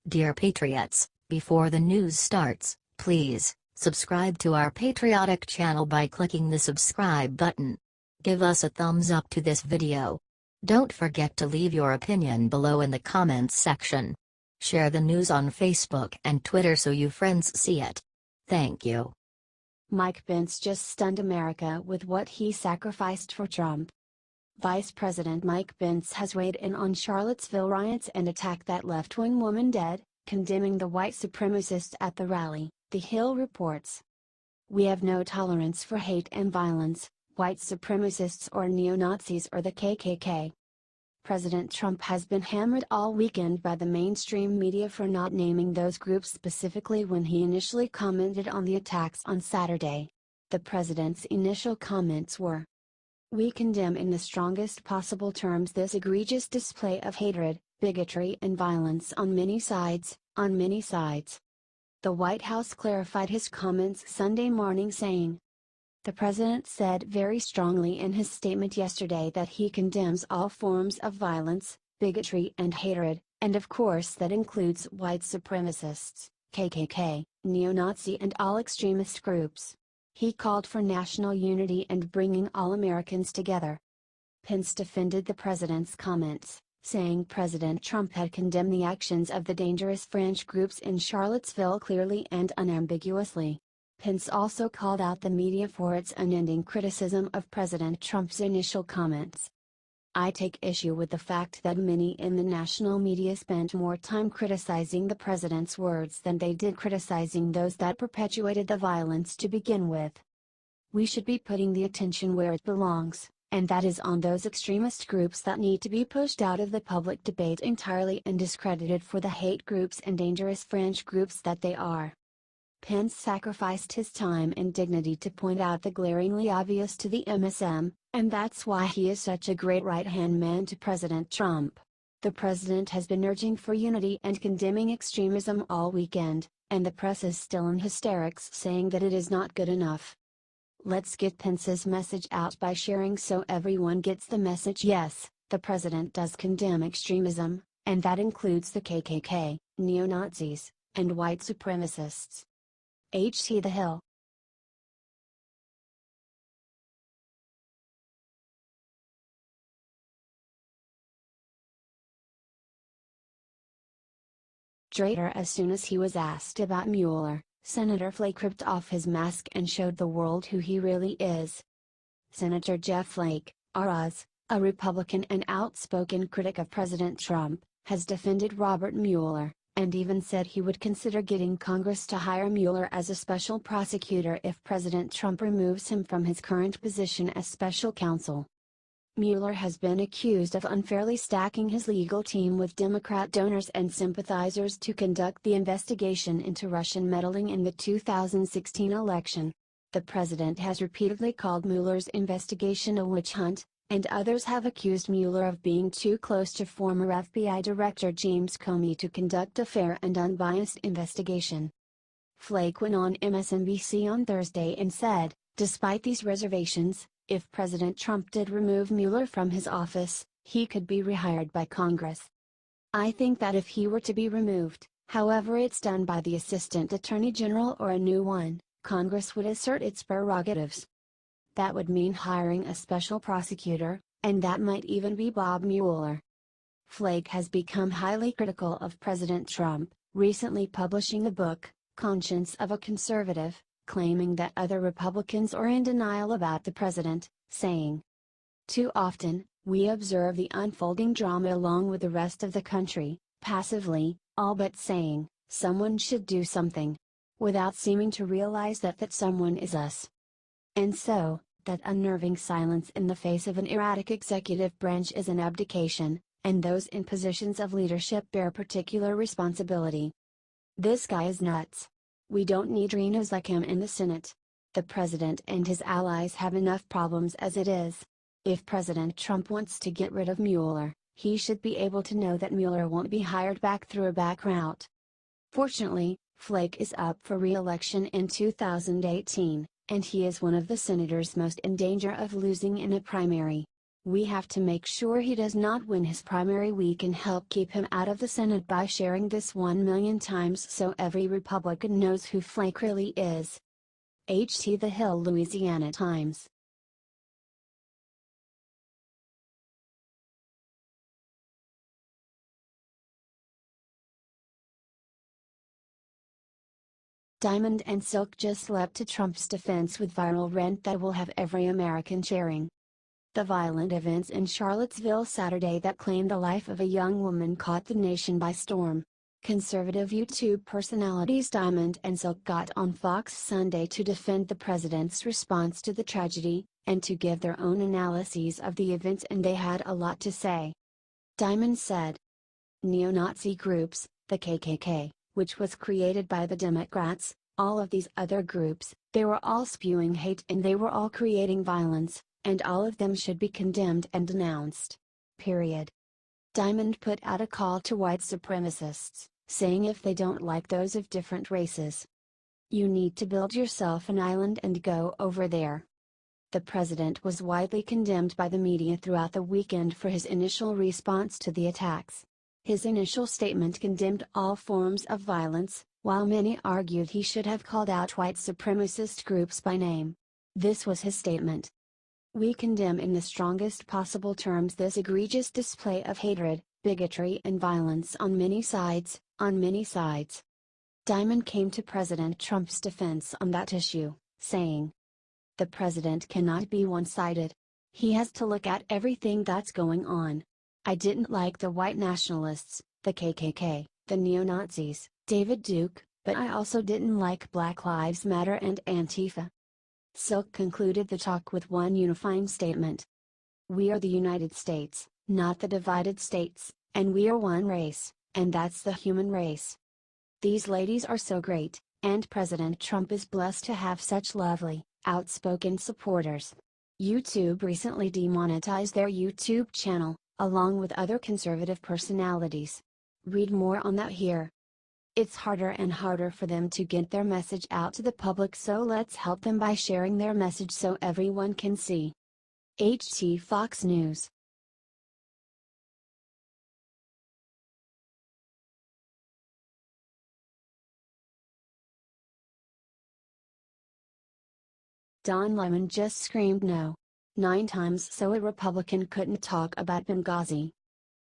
Dear Patriots, before the news starts, please subscribe to our patriotic channel by clicking the subscribe button. Give us a thumbs up to this video. Don't forget to leave your opinion below in the comments section. Share the news on Facebook and Twitter so your friends see it. Thank you. Mike Pence just stunned America with what he sacrificed for Trump. Vice President Mike Pence has weighed in on Charlottesville riots and attack that left-wing woman dead, condemning the white supremacists at the rally, The Hill reports. "We have no tolerance for hate and violence, white supremacists or neo-Nazis or the KKK. President Trump has been hammered all weekend by the mainstream media for not naming those groups specifically when he initially commented on the attacks on Saturday. The president's initial comments were, "We condemn in the strongest possible terms this egregious display of hatred, bigotry and violence on many sides, on many sides." The White House clarified his comments Sunday morning saying, "The president said very strongly in his statement yesterday that he condemns all forms of violence, bigotry and hatred, and of course that includes white supremacists, KKK, neo-Nazi and all extremist groups. He called for national unity and bringing all Americans together." Pence defended the president's comments, saying President Trump had condemned the actions of the dangerous French groups in Charlottesville clearly and unambiguously. Pence also called out the media for its unending criticism of President Trump's initial comments. "I take issue with the fact that many in the national media spent more time criticizing the president's words than they did criticizing those that perpetuated the violence to begin with. We should be putting the attention where it belongs, and that is on those extremist groups that need to be pushed out of the public debate entirely and discredited for the hate groups and dangerous French groups that they are." Pence sacrificed his time and dignity to point out the glaringly obvious to the MSM, and that's why he is such a great right-hand man to President Trump. The president has been urging for unity and condemning extremism all weekend, and the press is still in hysterics saying that it is not good enough. Let's get Pence's message out by sharing so everyone gets the message. Yes, the president does condemn extremism, and that includes the KKK, neo-Nazis, and white supremacists. The Hill. As soon as he was asked about Mueller, Senator Flake ripped off his mask and showed the world who he really is. Senator Jeff Flake, RS, a Republican and outspoken critic of President Trump, has defended Robert Mueller, and even said he would consider getting Congress to hire Mueller as a special prosecutor if President Trump removes him from his current position as special counsel. Mueller has been accused of unfairly stacking his legal team with Democrat donors and sympathizers to conduct the investigation into Russian meddling in the 2016 election. The president has repeatedly called Mueller's investigation a witch hunt, and others have accused Mueller of being too close to former FBI Director James Comey to conduct a fair and unbiased investigation. Flake went on MSNBC on Thursday and said, "Despite these reservations, if President Trump did remove Mueller from his office, he could be rehired by Congress. I think that if he were to be removed, however it's done by the Assistant Attorney General or a new one, Congress would assert its prerogatives. That would mean hiring a special prosecutor, and that might even be Bob Mueller." Flake has become highly critical of President Trump, recently publishing the book, Conscience of a Conservative, claiming that other Republicans are in denial about the president, saying, "Too often, we observe the unfolding drama along with the rest of the country, passively, all but saying, someone should do something, without seeming to realize that someone is us. And so, that unnerving silence in the face of an erratic executive branch is an abdication, and those in positions of leadership bear particular responsibility. This guy is nuts. We don't need rhinos like him in the Senate. The president and his allies have enough problems as it is. If President Trump wants to get rid of Mueller, he should be able to know that Mueller won't be hired back through a back route." Fortunately, Flake is up for re-election in 2018, and he is one of the senators most in danger of losing in a primary. We have to make sure he does not win his primary. We can help keep him out of the Senate by sharing this 1,000,000 times so every Republican knows who Flake really is. HT The Hill, Louisiana Times. Diamond and Silk just leapt to Trump's defense with viral rant that will have every American cheering. The violent events in Charlottesville Saturday that claimed the life of a young woman caught the nation by storm. Conservative YouTube personalities Diamond and Silk got on Fox Sunday to defend the president's response to the tragedy, and to give their own analyses of the events, and they had a lot to say. Diamond said, "Neo-Nazi groups, the KKK, which was created by the Democrats, all of these other groups, they were all spewing hate and they were all creating violence, and all of them should be condemned and denounced. Period." Diamond put out a call to white supremacists, saying if they don't like those of different races, you need to build yourself an island and go over there. The president was widely condemned by the media throughout the weekend for his initial response to the attacks. His initial statement condemned all forms of violence, while many argued he should have called out white supremacist groups by name. This was his statement. "We condemn in the strongest possible terms this egregious display of hatred, bigotry and violence on many sides, on many sides." Diamond came to President Trump's defense on that issue, saying, "The president cannot be one-sided. He has to look at everything that's going on. I didn't like the white nationalists, the KKK, the neo-Nazis, David Duke, but I also didn't like Black Lives Matter and Antifa." Silk concluded the talk with one unifying statement. "We are the United States, not the divided states, and we are one race, and that's the human race. These ladies are so great, and President Trump is blessed to have such lovely, outspoken supporters." YouTube recently demonetized their YouTube channel, along with other conservative personalities. Read more on that here. It's harder and harder for them to get their message out to the public, so let's help them by sharing their message so everyone can see. HT Fox News. Don Lemon just screamed no 9 times so a Republican couldn't talk about Benghazi.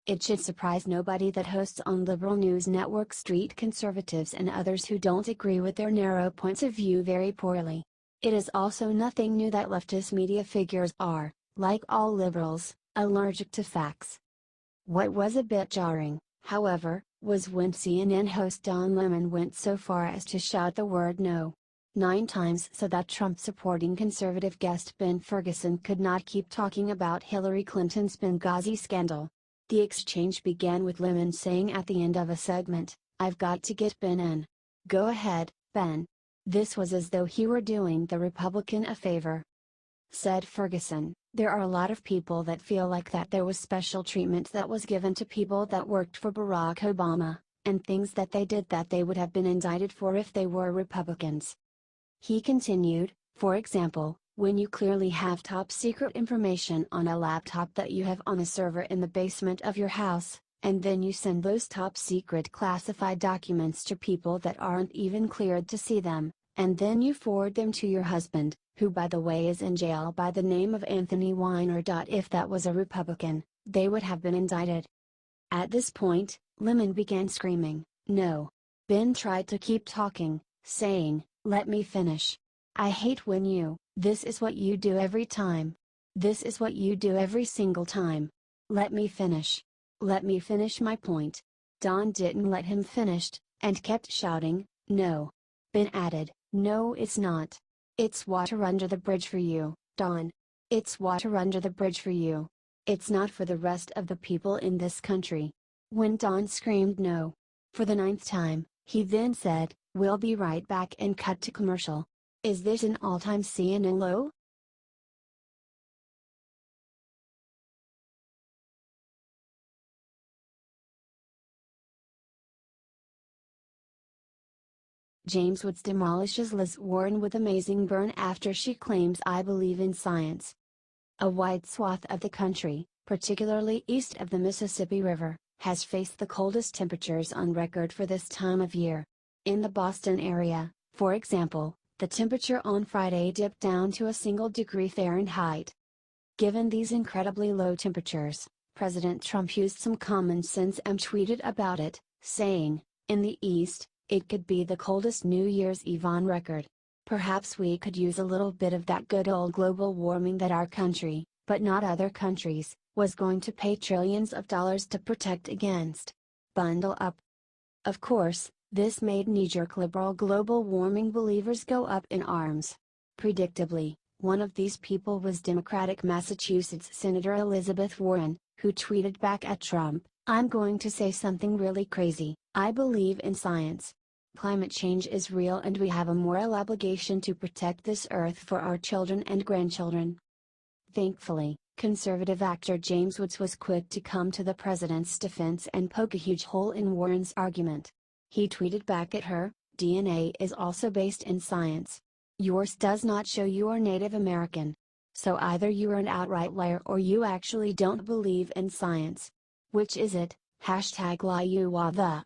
It should surprise nobody that hosts on liberal news networks treat conservatives and others who don't agree with their narrow points of view very poorly. It is also nothing new that leftist media figures are, like all liberals, allergic to facts. What was a bit jarring, however, was when CNN host Don Lemon went so far as to shout the word no 9 times so that Trump-supporting conservative guest Ben Ferguson could not keep talking about Hillary Clinton's Benghazi scandal. The exchange began with Lemon saying at the end of a segment, "I've got to get Ben in. Go ahead, Ben." This was as though he were doing the Republican a favor. Said Ferguson, "There are a lot of people that feel like that there was special treatment that was given to people that worked for Barack Obama, and things that they did that they would have been indicted for if they were Republicans." He continued, "For example, when you clearly have top secret information on a laptop that you have on a server in the basement of your house, and then you send those top secret classified documents to people that aren't even cleared to see them, and then you forward them to your husband, who by the way is in jail by the name of Anthony Weiner. If that was a Republican, they would have been indicted." At this point, Lemon began screaming, "No." Ben tried to keep talking, saying, "Let me finish. I hate when you, this is what you do every time. This is what you do every single time. Let me finish. Let me finish my point." Don didn't let him finish, and kept shouting, "No." Ben added, "No, it's not. It's water under the bridge for you, Don. It's water under the bridge for you. It's not for the rest of the people in this country." When Don screamed no for the 9th time, he then said, "We'll be right back," and cut to commercial. Is this an all-time CNN low? James Woods demolishes Liz Warren with amazing burn after she claims "I believe in science." A wide swath of the country, particularly east of the Mississippi River, has faced the coldest temperatures on record for this time of year. In the Boston area, for example, the temperature on Friday dipped down to a single degree Fahrenheit. Given these incredibly low temperatures, President Trump used some common sense and tweeted about it, saying, "In the East, it could be the coldest New Year's Eve on record. Perhaps we could use a little bit of that good old global warming that our country, but not other countries, was going to pay trillions of dollars to protect against. Bundle up." Of course, this made knee-jerk liberal global warming believers go up in arms. Predictably, one of these people was Democratic Massachusetts Senator Elizabeth Warren, who tweeted back at Trump, "I'm going to say something really crazy. I believe in science. Climate change is real and we have a moral obligation to protect this earth for our children and grandchildren." Thankfully, conservative actor James Woods was quick to come to the president's defense and poke a huge hole in Warren's argument. He tweeted back at her, "DNA is also based in science. Yours does not show you are Native American. So either you are an outright liar or you actually don't believe in science. Which is it? #lie you are the."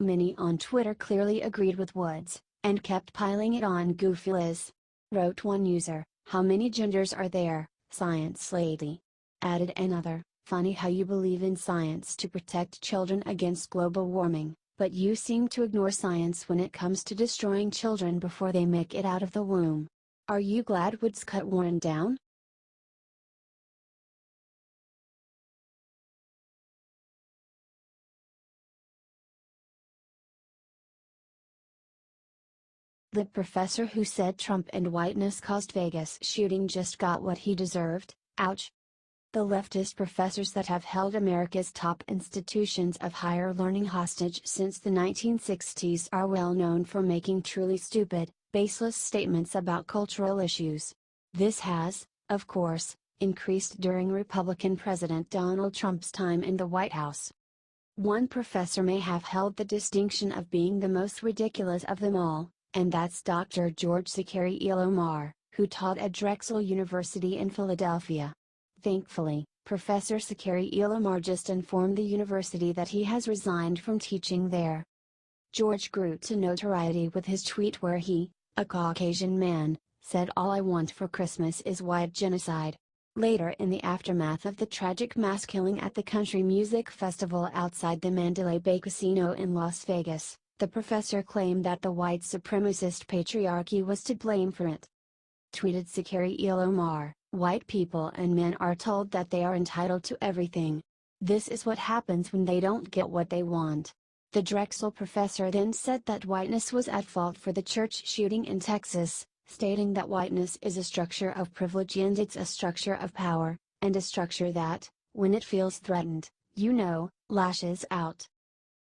Many on Twitter clearly agreed with Woods, and kept piling it on Goofy Liz. Wrote one user, "How many genders are there, science lady?" Added another, "Funny how you believe in science to protect children against global warming, but you seem to ignore science when it comes to destroying children before they make it out of the womb. Are you glad Woods cut Warren down?" The professor who said Trump and whiteness caused Vegas shooting just got what he deserved, ouch. The leftist professors that have held America's top institutions of higher learning hostage since the 1960s are well known for making truly stupid, baseless statements about cultural issues. This has, of course, increased during Republican President Donald Trump's time in the White House. One professor may have held the distinction of being the most ridiculous of them all, and that's Dr. George Zachary Omar, who taught at Drexel University in Philadelphia. Thankfully, Professor Zachary Omar just informed the university that he has resigned from teaching there. George grew to notoriety with his tweet where he, a Caucasian man, said all I want for Christmas is white genocide. Later in the aftermath of the tragic mass killing at the country music festival outside the Mandalay Bay Casino in Las Vegas, the professor claimed that the white supremacist patriarchy was to blame for it. Tweeted Zachary Omar, "White people and men are told that they are entitled to everything. This is what happens when they don't get what they want." The Drexel professor then said that whiteness was at fault for the church shooting in Texas, stating that whiteness is a structure of privilege and it's a structure of power, and a structure that, when it feels threatened, lashes out.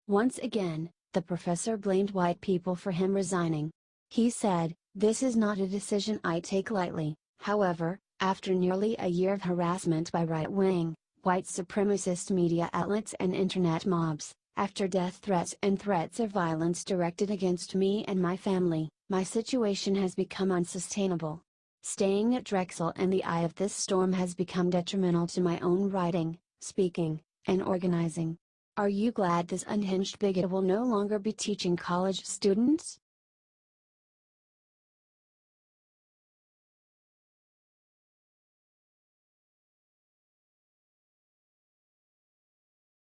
Once again, the professor blamed white people for him resigning. He said, "This is not a decision I take lightly. However, after nearly a year of harassment by right-wing, white supremacist media outlets and internet mobs, after death threats and threats of violence directed against me and my family, my situation has become unsustainable. Staying at Drexel in the eye of this storm has become detrimental to my own writing, speaking, and organizing. Are you glad this unhinged bigot will no longer be teaching college students?"